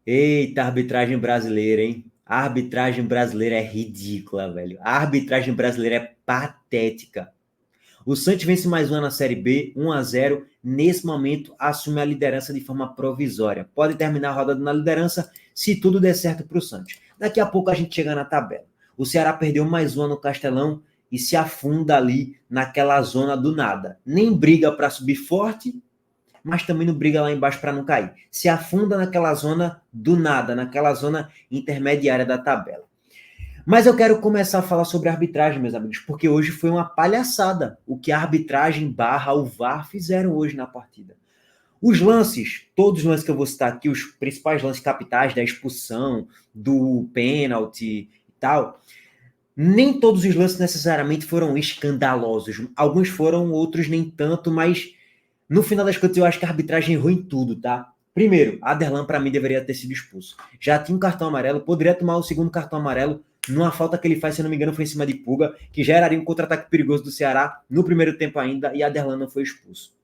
Eita, arbitragem brasileira, hein? A arbitragem brasileira é ridícula, velho. A arbitragem brasileira é patética. O Santos vence mais uma na Série B, 1-0. Nesse momento, assume a liderança de forma provisória. Pode terminar a rodada na liderança se tudo der certo para o Santos. Daqui a pouco a gente chega na tabela. O Ceará perdeu mais uma no Castelão e se afunda ali naquela zona do nada. Nem briga para subir forte, mas também não briga lá embaixo para não cair. Se afunda naquela zona do nada, naquela zona intermediária da tabela. Mas eu quero começar a falar sobre arbitragem, meus amigos, porque hoje foi uma palhaçada o que a arbitragem barra o VAR fizeram hoje na partida. Os lances, todos os lances que eu vou citar aqui, os principais lances capitais da expulsão, do pênalti e tal, nem todos os lances necessariamente foram escandalosos. Alguns foram, outros nem tanto, mas no final das contas, eu acho que a arbitragem errou em tudo, tá? Primeiro, Aderlan, para mim, deveria ter sido expulso. Já tinha um cartão amarelo, poderia tomar o segundo cartão amarelo numa falta que ele faz, se não me engano, foi em cima de Puga, que geraria um contra-ataque perigoso do Ceará no primeiro tempo ainda, e Aderlan não foi expulso.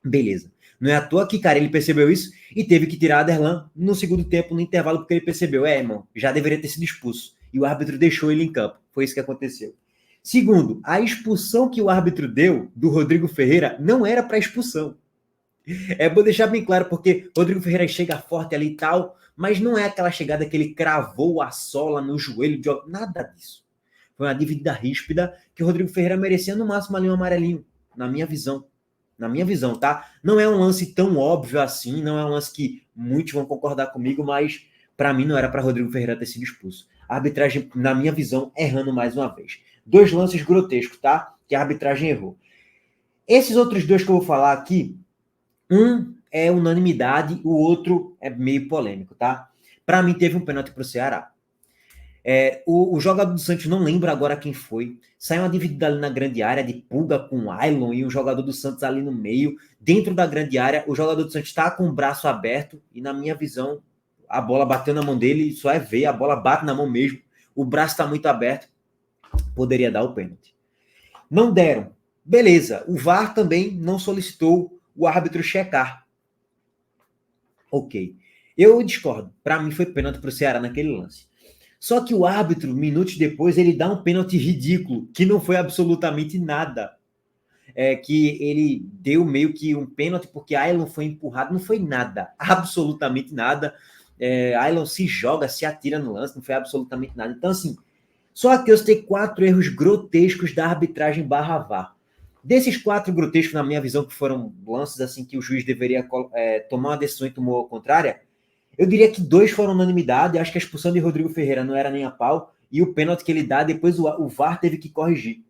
Beleza. Não é à toa que, cara, ele percebeu isso e teve que tirar Aderlan no segundo tempo, no intervalo, porque ele percebeu, irmão, já deveria ter sido expulso. E o árbitro deixou ele em campo. Foi isso que aconteceu. Segundo, a expulsão que o árbitro deu do Rodrigo Ferreira não era para expulsão. É bom deixar bem claro, porque Rodrigo Ferreira chega forte ali e tal, mas não é aquela chegada que ele cravou a sola no joelho, de... nada disso. Foi uma dividida ríspida que o Rodrigo Ferreira merecia no máximo ali um amarelinho, na minha visão. Na minha visão, tá? Não é um lance tão óbvio assim, não é um lance que muitos vão concordar comigo, mas para mim não era para Rodrigo Ferreira ter sido expulso. A arbitragem, na minha visão, errando mais uma vez. Dois lances grotescos, tá? Que a arbitragem errou. Esses outros dois que eu vou falar aqui, um é unanimidade, o outro é meio polêmico, tá? Para mim, teve um pênalti pro Ceará. O jogador do Santos, não lembro agora quem foi, saiu uma dividida ali na grande área de Puga com Ailon e o jogador do Santos ali no meio, dentro da grande área, o jogador do Santos está com o braço aberto e, na minha visão, a bola bateu na mão dele, só é ver, a bola bate na mão mesmo, o braço está muito aberto, poderia dar o pênalti. Não deram. Beleza, o VAR também não solicitou o árbitro checar. Ok. Eu discordo. Para mim foi pênalti para o Ceará naquele lance. Só que o árbitro, minutos depois, ele dá um pênalti ridículo, que não foi absolutamente nada. Que ele deu meio que um pênalti porque Ailon foi empurrado, não foi nada, absolutamente nada. Ailon se joga, se atira no lance, não foi absolutamente nada. Então, assim, só que eu citei 4 erros grotescos da arbitragem barra VAR. Desses 4 grotescos, na minha visão, que foram lances assim que o juiz deveria tomar uma decisão e tomou a contrária, eu diria que 2 foram unanimidade. Acho que a expulsão de Rodrigo Ferreira não era nem a pau, e o pênalti que ele dá, depois o VAR teve que corrigir.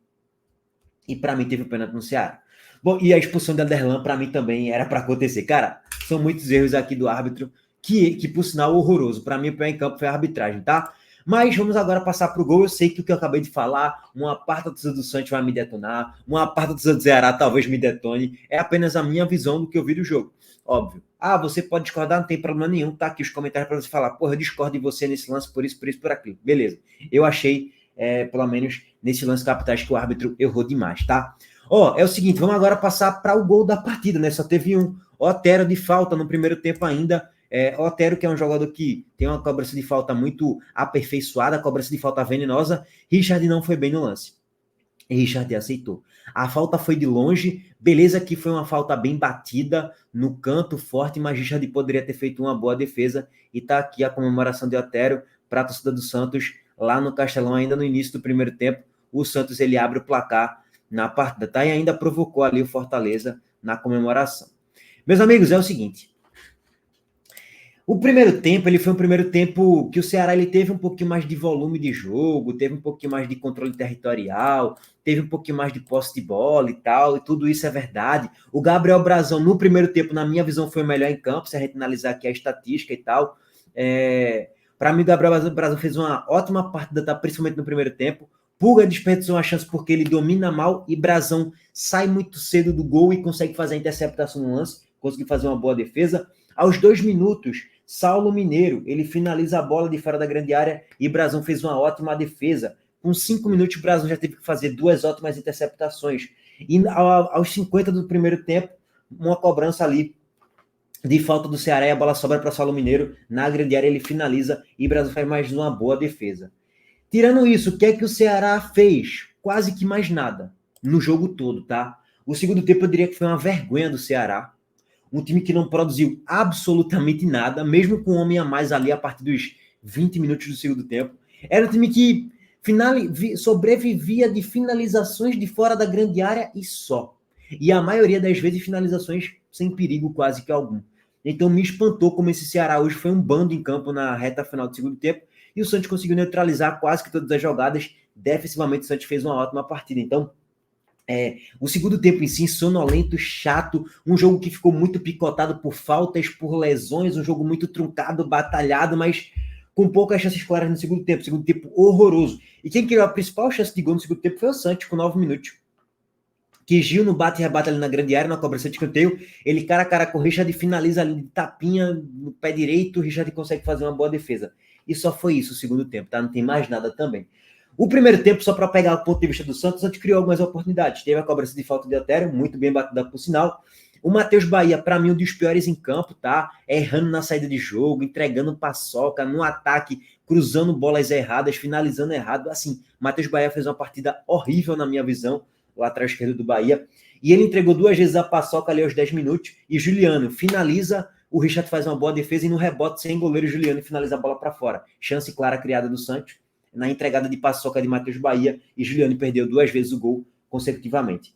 E para mim teve o pênalti no Ceará. Bom, e a expulsão de Aderlan, para mim também era para acontecer. Cara, são muitos erros aqui do árbitro, que por sinal, horroroso. Para mim, o pior em campo foi a arbitragem, tá? Mas vamos agora passar para o gol. Eu sei que o que eu acabei de falar, uma parte da torcida do Santos vai me detonar, uma parte da torcida do Ceará talvez me detone. É apenas a minha visão do que eu vi do jogo. Óbvio. Ah, você pode discordar, não tem problema nenhum. Tá aqui os comentários para você falar. Porra, eu discordo de você nesse lance, por isso, por aquilo. Beleza. Eu achei, pelo menos nesse lance capitais, que o árbitro errou demais, tá? É o seguinte, vamos agora passar para o gol da partida, né? Só teve um. Otero de falta no primeiro tempo ainda. Otero, que é um jogador que tem uma cobrança de falta muito aperfeiçoada, cobrança de falta venenosa. Richard não foi bem no lance. Richard aceitou. A falta foi de longe, beleza que foi uma falta bem batida, no canto forte, mas Richard poderia ter feito uma boa defesa, e tá aqui a comemoração de Otero para a torcida do Santos, lá no Castelão, ainda no início do primeiro tempo. O Santos, ele abre o placar na partida, tá? E ainda provocou ali o Fortaleza na comemoração. Meus amigos, é o seguinte, o primeiro tempo, ele foi um primeiro tempo que o Ceará ele teve um pouquinho mais de volume de jogo, teve um pouquinho mais de controle territorial, teve um pouquinho mais de posse de bola e tal, e tudo isso é verdade. O Gabriel Brazão, no primeiro tempo, na minha visão, foi o melhor em campo, se a gente analisar aqui a estatística e tal. Para mim, o Gabriel Brazão fez uma ótima partida, tá? Principalmente no primeiro tempo. Puga desperdiçou uma chance porque ele domina mal e Brazão sai muito cedo do gol e consegue fazer a interceptação no lance, conseguiu fazer uma boa defesa. Aos 2 minutos, Saulo Mineiro, ele finaliza a bola de fora da grande área e Brazão fez uma ótima defesa. Com 5 minutos, Brazão já teve que fazer 2 ótimas interceptações. E aos 50 do primeiro tempo, uma cobrança ali de falta do Ceará e a bola sobra para Saulo Mineiro. Na grande área ele finaliza e o Brasil faz mais uma boa defesa. Tirando isso, o que é que o Ceará fez? Quase que mais nada no jogo todo, tá? O segundo tempo eu diria que foi uma vergonha do Ceará. Um time que não produziu absolutamente nada, mesmo com um homem a mais ali a partir dos 20 minutos do segundo tempo. Era um time que sobrevivia de finalizações de fora da grande área e só. E a maioria das vezes finalizações sem perigo quase que algum. Então me espantou como esse Ceará hoje foi um bando em campo na reta final do segundo tempo e o Santos conseguiu neutralizar quase que todas as jogadas. Defensivamente o Santos fez uma ótima partida. Então o segundo tempo em si, sonolento, chato, um jogo que ficou muito picotado por faltas, por lesões, um jogo muito truncado, batalhado, mas com poucas chances claras no segundo tempo. Segundo tempo horroroso. E quem criou a principal chance de gol no segundo tempo foi o Santos, com 9 minutos. Que Gil no bate e rebate ali na grande área, na cobrança de escanteio, ele cara a cara com o Richard finaliza ali de tapinha no pé direito, o Richard consegue fazer uma boa defesa. E só foi isso o segundo tempo, tá? Não tem mais nada também. O primeiro tempo, só para pegar o ponto de vista do Santos, a gente criou algumas oportunidades. Teve a cobrança de falta de Otério, muito bem batida por sinal. O Matheus Bahia, para mim, um dos piores em campo, tá? Errando na saída de jogo, entregando paçoca, no ataque, cruzando bolas erradas, finalizando errado. Assim, Matheus Bahia fez uma partida horrível na minha visão, lá atrás esquerdo do Bahia. E ele entregou 2 vezes a paçoca ali aos 10 minutos. E Juliano finaliza, o Richard faz uma boa defesa e no rebote sem goleiro, Juliano finaliza a bola para fora. Chance clara criada do Santos na entregada de paçoca de Matheus Bahia, e Juliano perdeu 2 vezes o gol consecutivamente.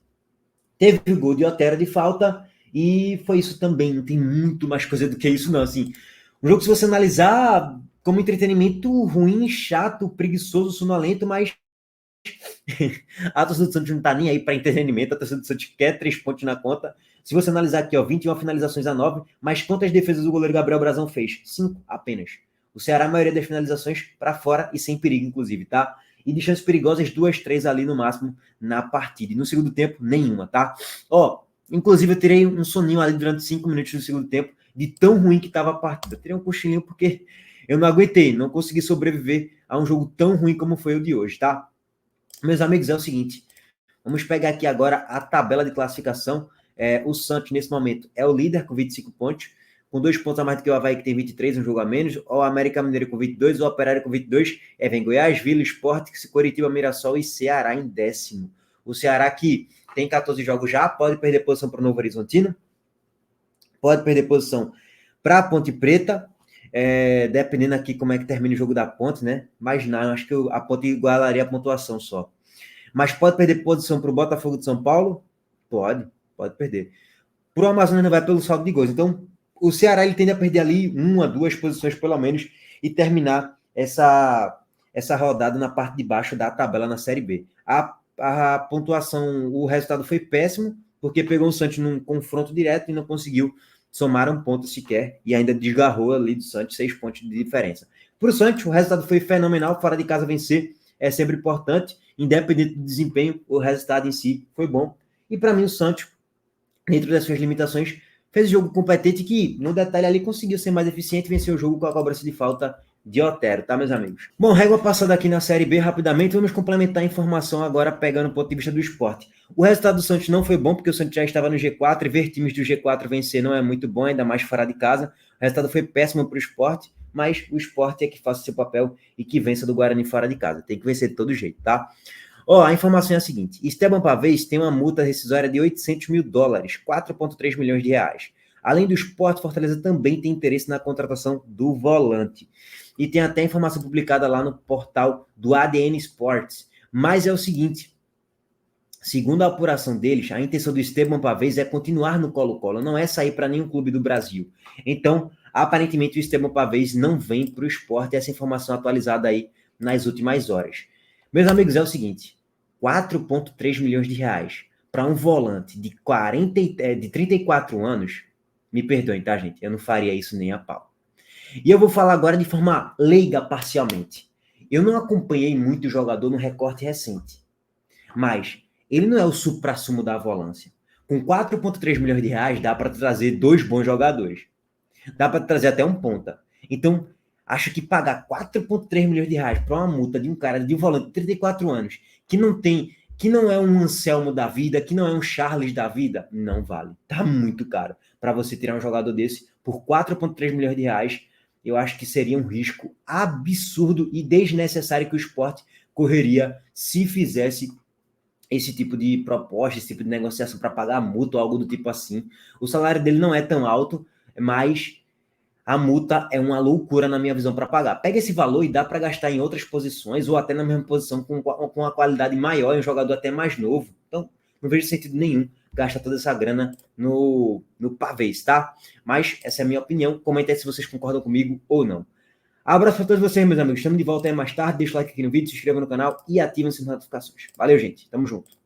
Teve o gol de Otero de falta, e foi isso também, não tem muito mais coisa do que isso não, assim, um jogo, se você analisar como entretenimento ruim, chato, preguiçoso, sonolento, mas a torcida do Santos não tá nem aí para entretenimento, a torcida do Santos quer 3 pontos na conta. Se você analisar aqui, ó, 21 finalizações a 9, mas quantas defesas o goleiro Gabriel Brazão fez? 5 apenas. O Ceará, a maioria das finalizações para fora e sem perigo, inclusive, tá? E de chances perigosas, 2, 3 ali no máximo na partida. E no segundo tempo, nenhuma, tá? Ó, inclusive eu tirei um soninho ali durante 5 minutos do segundo tempo, de tão ruim que tava a partida. Eu tirei um cochilinho porque eu não aguentei, não consegui sobreviver a um jogo tão ruim como foi o de hoje, tá? Meus amigos, é o seguinte, vamos pegar aqui agora a tabela de classificação. O Santos, nesse momento, é o líder com 25 pontos, com 2 pontos a mais do que o Avaí, que tem 23, um jogo a menos. O América Mineiro com 22, o Operário com 22. Vem Goiás, Vila, Sport, Coritiba, Mirassol e Ceará em 10º. O Ceará, que tem 14 jogos já, pode perder posição para o Novo Horizontino, pode perder posição para a Ponte Preta, dependendo aqui como é que termina o jogo da Ponte, né? Mas não, acho que a Ponte igualaria a pontuação só. Mas pode perder posição para o Botafogo de São Paulo? Pode perder. Para o Amazonas não vai pelo saldo de gols. Então, o Ceará ele tende a perder ali 1 a 2 posições pelo menos e terminar essa rodada na parte de baixo da tabela na Série B. A pontuação, o resultado foi péssimo, porque pegou o Santos num confronto direto e não conseguiu somar um ponto sequer e ainda desgarrou ali do Santos 6 pontos de diferença. Para o Santos, o resultado foi fenomenal, fora de casa vencer é sempre importante, independente do desempenho, o resultado em si foi bom. E para mim o Santos, dentro das suas limitações, fez um jogo competente que, no detalhe ali, conseguiu ser mais eficiente e vencer o jogo com a cobrança de falta de Otero, tá, meus amigos? Bom, régua passada aqui na Série B, rapidamente, vamos complementar a informação agora, pegando o ponto de vista do esporte. O resultado do Santos não foi bom, porque o Santos já estava no G4, e ver times do G4 vencer não é muito bom, ainda mais fora de casa. O resultado foi péssimo para o esporte, mas o esporte é que faça seu papel e que vença do Guarani fora de casa. Tem que vencer de todo jeito, tá? A informação é a seguinte: Esteban Pavês tem uma multa rescisória de $800 mil, 4,3 milhões de reais. Além do Sport, Fortaleza também tem interesse na contratação do volante. E tem até informação publicada lá no portal do ADN Sports. Mas é o seguinte, segundo a apuração deles, a intenção do Esteban Pavês é continuar no Colo-Colo, não é sair para nenhum clube do Brasil. Então, aparentemente, o Esteban Pavês não vem para o Sport, essa informação atualizada aí nas últimas horas. Meus amigos, é o seguinte, 4,3 milhões de reais para um volante de 34 anos, me perdoem, tá, gente? Eu não faria isso nem a pau. E eu vou falar agora de forma leiga, parcialmente. Eu não acompanhei muito o jogador no recorte recente, mas ele não é o supra-sumo da volância. Com 4,3 milhões de reais, dá para trazer 2 bons jogadores. Dá para trazer até um ponta. Então, acho que pagar 4,3 milhões de reais para uma multa de um cara, de um volante de 34 anos, que não é um Anselmo da vida, que não é um Charles da vida, não vale. Tá muito caro. para você tirar um jogador desse por 4,3 milhões de reais. Eu acho que seria um risco absurdo e desnecessário que o Sport correria se fizesse esse tipo de proposta, esse tipo de negociação para pagar multa ou algo do tipo assim. O salário dele não é tão alto, mas a multa é uma loucura na minha visão para pagar. Pega esse valor e dá para gastar em outras posições ou até na mesma posição com uma qualidade maior e um jogador até mais novo. Então, não vejo sentido nenhum gastar toda essa grana no Pavês, tá? Mas essa é a minha opinião. Comenta aí se vocês concordam comigo ou não. Abraço para todos vocês, meus amigos. Estamos de volta aí mais tarde. Deixa o like aqui no vídeo, se inscreva no canal e ative as notificações. Valeu, gente. Tamo junto.